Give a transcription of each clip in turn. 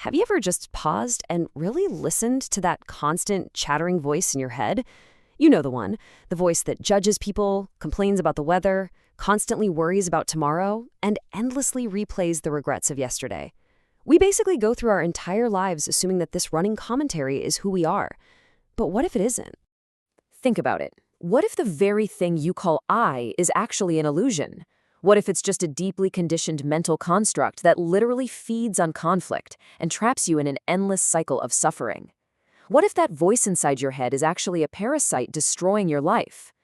Have you ever just paused and really listened to that constant chattering voice in your head? You know the one, the voice that judges people, complains about the weather, constantly worries about tomorrow, and endlessly replays the regrets of yesterday. We basically go through our entire lives assuming that this running commentary is who we are. But what if it isn't? Think about it. What if the very thing you call I is actually an illusion? What if it's just a deeply conditioned mental construct that literally feeds on conflict and traps you in an endless cycle of suffering? What if that voice inside your head is actually a parasite destroying your life?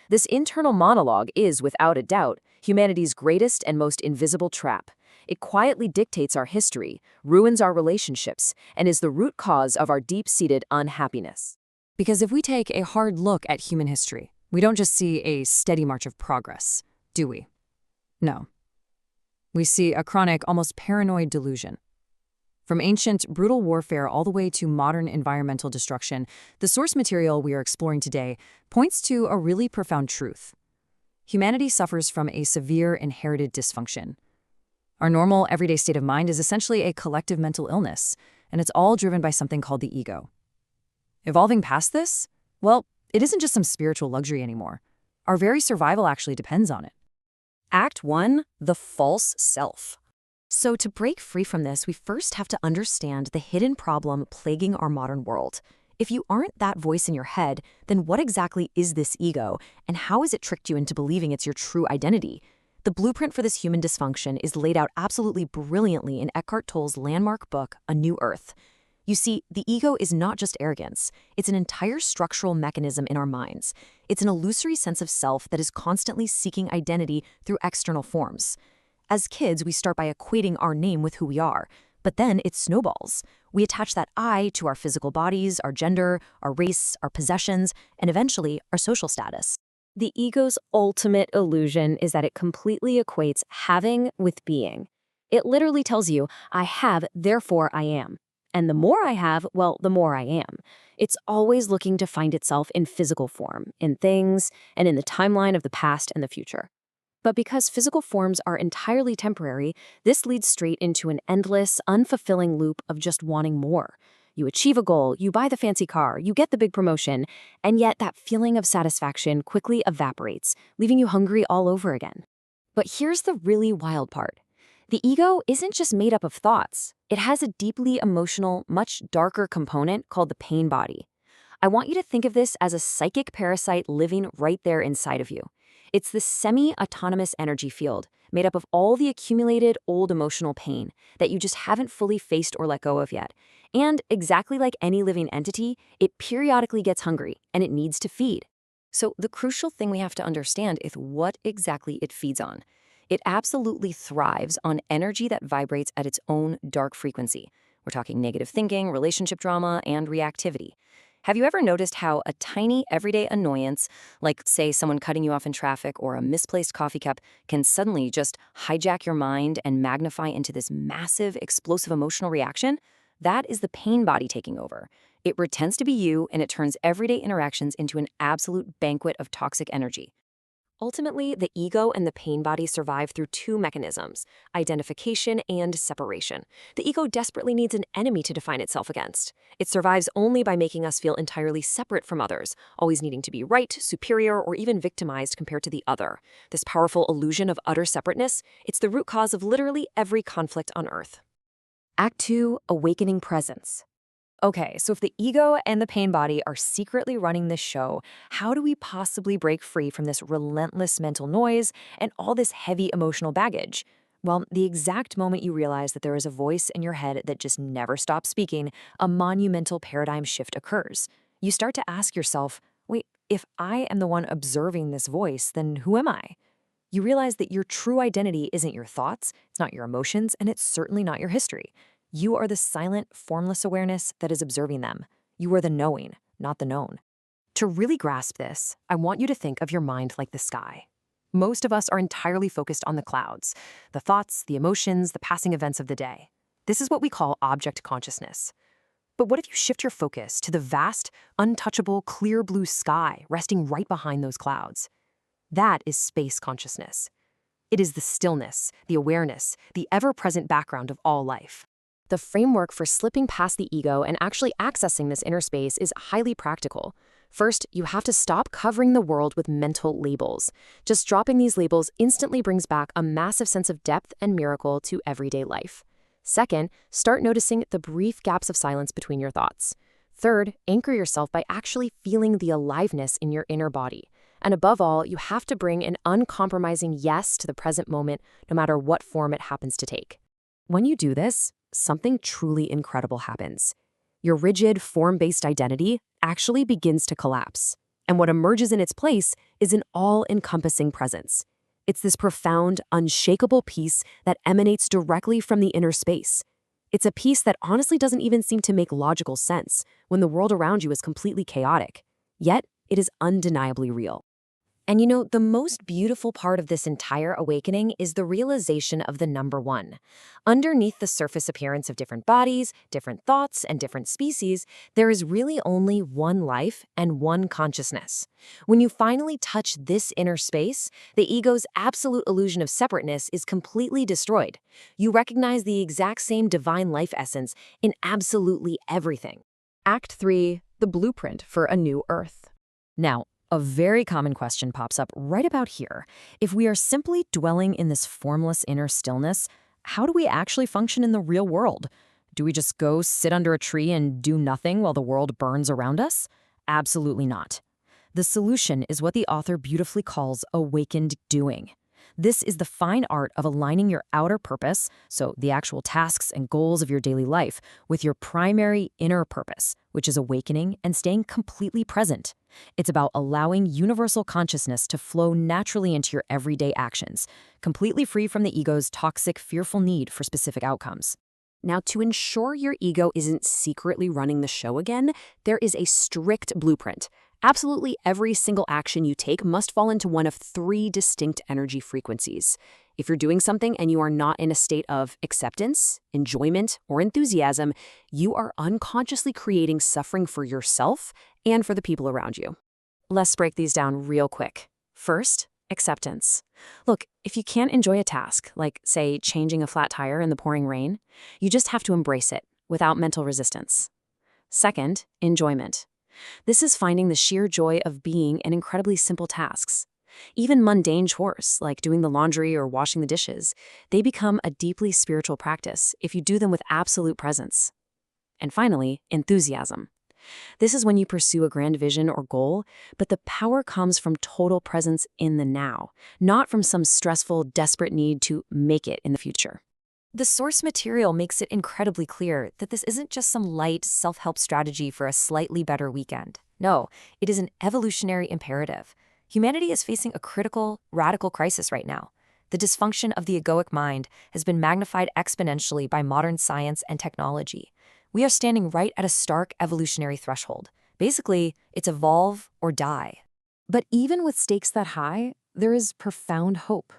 This internal monologue is, without a doubt, humanity's greatest and most invisible trap. It quietly dictates our history, ruins our relationships, and is the root cause of our deep-seated unhappiness. Because if we take a hard look at human history, we don't just see a steady march of progress, do we? No. We see a chronic, almost paranoid delusion. From ancient, brutal warfare all the way to modern environmental destruction, the source material we are exploring today points to a really profound truth. Humanity suffers from a severe inherited dysfunction. Our normal, everyday state of mind is essentially a collective mental illness, and it's all driven by something called the ego. Evolving past this? Well, it isn't just some spiritual luxury anymore. Our very survival actually depends on it. Act 1, the false self. So to break free from this, we first have to understand the hidden problem plaguing our modern world. If you aren't that voice in your head, then what exactly is this ego, and how has it tricked you into believing it's your true identity? The blueprint for this human dysfunction is laid out absolutely brilliantly in Eckhart Tolle's landmark book, A New Earth. You see, the ego is not just arrogance. It's an entire structural mechanism in our minds. It's an illusory sense of self that is constantly seeking identity through external forms. As kids, we start by equating our name with who we are, but then it snowballs. We attach that I to our physical bodies, our gender, our race, our possessions, and eventually our social status. The ego's ultimate illusion is that it completely equates having with being. It literally tells you, I have, therefore I am. And the more I have, well, the more I am. It's always looking to find itself in physical form, in things, and in the timeline of the past and the future. But because physical forms are entirely temporary, this leads straight into an endless, unfulfilling loop of just wanting more. You achieve a goal, you buy the fancy car, you get the big promotion, and yet that feeling of satisfaction quickly evaporates, leaving you hungry all over again. But here's the really wild part. The ego isn't just made up of thoughts. It has a deeply emotional, much darker component called the pain body. I want you to think of this as a psychic parasite living right there inside of you. It's this semi-autonomous energy field made up of all the accumulated old emotional pain that you just haven't fully faced or let go of yet. And exactly like any living entity, it periodically gets hungry and it needs to feed. So the crucial thing we have to understand is what exactly it feeds on. It absolutely thrives on energy that vibrates at its own dark frequency. We're talking negative thinking, relationship drama, and reactivity. Have you ever noticed how a tiny everyday annoyance, like say someone cutting you off in traffic or a misplaced coffee cup, can suddenly just hijack your mind and magnify into this massive, explosive emotional reaction? That is the pain body taking over. It pretends to be you, and it turns everyday interactions into an absolute banquet of toxic energy. Ultimately, the ego and the pain body survive through two mechanisms, identification and separation. The ego desperately needs an enemy to define itself against. It survives only by making us feel entirely separate from others, always needing to be right, superior, or even victimized compared to the other. This powerful illusion of utter separateness, it's the root cause of literally every conflict on Earth. Act 2, Awakening Presence. Okay, so if the ego and the pain body are secretly running this show, how do we possibly break free from this relentless mental noise and all this heavy emotional baggage? Well, the exact moment you realize that there is a voice in your head that just never stops speaking, a monumental paradigm shift occurs. You start to ask yourself, wait, if I am the one observing this voice, then who am I? You realize that your true identity isn't your thoughts, it's not your emotions, and it's certainly not your history. You are the silent, formless awareness that is observing them. You are the knowing, not the known. To really grasp this, I want you to think of your mind like the sky. Most of us are entirely focused on the clouds, the thoughts, the emotions, the passing events of the day. This is what we call object consciousness. But what if you shift your focus to the vast, untouchable, clear blue sky resting right behind those clouds? That is space consciousness. It is the stillness, the awareness, the ever-present background of all life. The framework for slipping past the ego and actually accessing this inner space is highly practical. First, you have to stop covering the world with mental labels. Just dropping these labels instantly brings back a massive sense of depth and miracle to everyday life. Second, start noticing the brief gaps of silence between your thoughts. Third, anchor yourself by actually feeling the aliveness in your inner body. And above all, you have to bring an uncompromising yes to the present moment, no matter what form it happens to take. When you do this, something truly incredible happens. Your rigid, form-based identity actually begins to collapse. And what emerges in its place is an all-encompassing presence. It's this profound, unshakable peace that emanates directly from the inner space. It's a peace that honestly doesn't even seem to make logical sense when the world around you is completely chaotic. Yet, it is undeniably real. And the most beautiful part of this entire awakening is the realization of the number one. Underneath the surface appearance of different bodies, different thoughts, and different species, there is really only one life and one consciousness. When you finally touch this inner space, the ego's absolute illusion of separateness is completely destroyed. You recognize the exact same divine life essence in absolutely everything. Act 3, the blueprint for a new Earth. Now, a very common question pops up right about here. If we are simply dwelling in this formless inner stillness, how do we actually function in the real world? Do we just go sit under a tree and do nothing while the world burns around us? Absolutely not. The solution is what the author beautifully calls awakened doing. This is the fine art of aligning your outer purpose, so the actual tasks and goals of your daily life, with your primary inner purpose, which is awakening and staying completely present. It's about allowing universal consciousness to flow naturally into your everyday actions, completely free from the ego's toxic, fearful need for specific outcomes. Now, to ensure your ego isn't secretly running the show again, there is a strict blueprint. Absolutely every single action you take must fall into one of 3 distinct energy frequencies. If you're doing something and you are not in a state of acceptance, enjoyment, or enthusiasm, you are unconsciously creating suffering for yourself and for the people around you. Let's break these down real quick. First, acceptance. Look, if you can't enjoy a task, like, say, changing a flat tire in the pouring rain, you just have to embrace it without mental resistance. Second, enjoyment. This is finding the sheer joy of being in incredibly simple tasks. Even mundane chores, like doing the laundry or washing the dishes, they become a deeply spiritual practice if you do them with absolute presence. And finally, enthusiasm. This is when you pursue a grand vision or goal, but the power comes from total presence in the now, not from some stressful, desperate need to make it in the future. The source material makes it incredibly clear that this isn't just some light self-help strategy for a slightly better weekend. No, it is an evolutionary imperative. Humanity is facing a critical, radical crisis right now. The dysfunction of the egoic mind has been magnified exponentially by modern science and technology. We are standing right at a stark evolutionary threshold. Basically, it's evolve or die. But even with stakes that high, there is profound hope.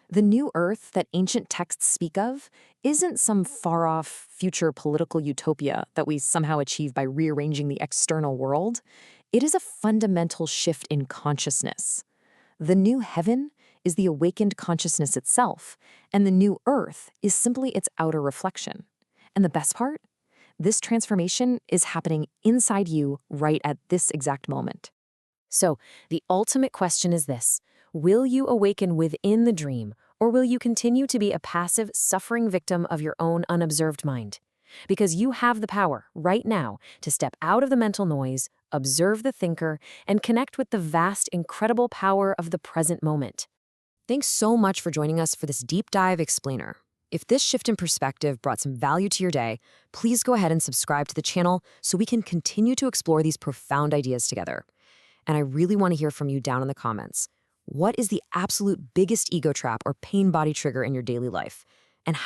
The new Earth that ancient texts speak of isn't some far-off future political utopia that we somehow achieve by rearranging the external world. It is a fundamental shift in consciousness. The new heaven is the awakened consciousness itself, and the new Earth is simply its outer reflection. And the best part? This transformation is happening inside you right at this exact moment. So, the ultimate question is this: will you awaken within the dream, or will you continue to be a passive, suffering victim of your own unobserved mind? Because you have the power, right now, to step out of the mental noise, observe the thinker, and connect with the vast, incredible power of the present moment. Thanks so much for joining us for this deep dive explainer. If this shift in perspective brought some value to your day, please go ahead and subscribe to the channel so we can continue to explore these profound ideas together. And I really want to hear from you down in the comments. What is the absolute biggest ego trap or pain body trigger in your daily life? And how